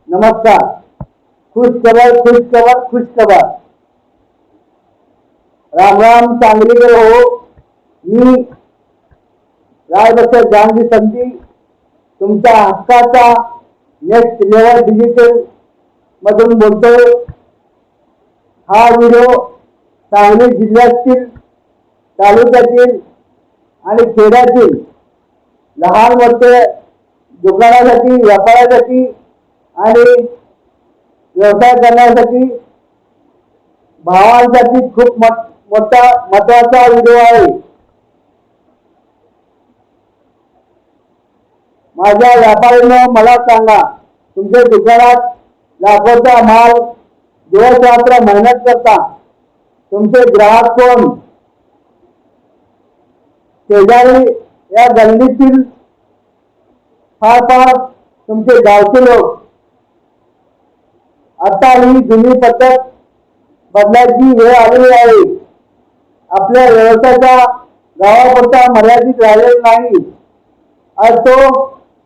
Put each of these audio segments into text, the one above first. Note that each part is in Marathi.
नमस्कार। खुश खबर, खुश खबर, खुश खबर। राम राम सांगलीकर हो। मी रायबक्सर जानवी संधी तुमच्या हक्काचा नेक्स्ट लेवल डिजिटल मधून बोलतोय। हा व्हिडिओ सांगली जिल्ह्यातील तालुक्यातील आणि खेड्यातील लहान मोठे दुकानासाठी, व्यापारासाठी आणि व्यवसाय करण्यासाठी भावांसाठी खूप मोठा महत्त्वाचा व्हिडिओ आहे। माझ्या व्यापाऱ्यांनो मला सांगा, तुमच्या दुकानात लाखोचा माल दिवस रात्र मेहनत करता, तुमचे ग्राहक कोण? शेजारी या गल्लीतील फार तुमचे गावचे लोक। आता ही जुनी पद्धत बदलायची वेळ आलेली आहे। आपल्या व्यवसायाचा गावापुरता मर्यादित राहिलेला नाही, आज तो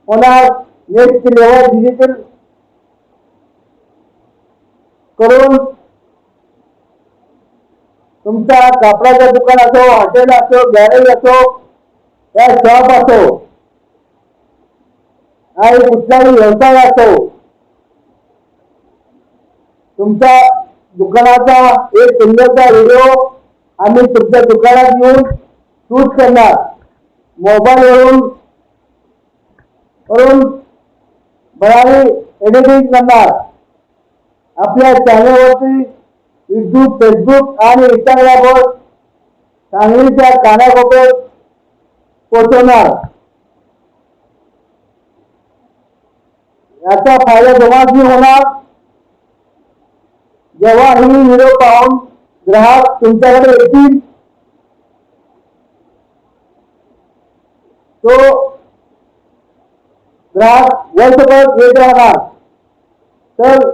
होणार नेक्स्ट लेवल डिजिटल करून। तुमचा कापडाचं दुकान असो, हॉटेल असो, गॅरेज असो, या शॉप असो आणि कुठलाही व्यवसाय असो, तुमच्या दुकानाचा एक सुंदरसा व्हिडिओ आम्ही तुमच्या दुकानात येऊन शूट करणार। मोबाईल वरून बराबरी एडिटिंग करणार। आपल्या चॅनलवरती यूट्यूब, फेसबुक आणि इंस्टाग्रामवर सांगलीच्या कानाकोपऱ्यात पोहोचवणार। याचा फायदा तुम्हाला होणार जेव्हा ही व्हिडिओ पाहून ग्राहक तुमच्याकडे येतील। तो ग्राहक वर्षभर येत राहणार। तर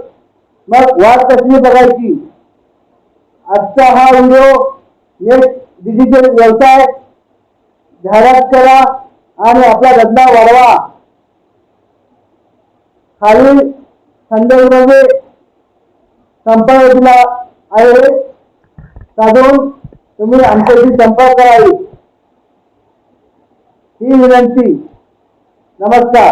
मग वाट कसली बघायची? आजचा हा व्हिडिओ नेक्स्ट डिजिटल व्यवसाय जाहिरात करा आणि आपला धंदा वाढवा। खाली संदर्भामध्ये संपर्क दिला आहे, साधून तुम्ही आमच्याशी संपर्क करावे ही विनंती। नमस्कार।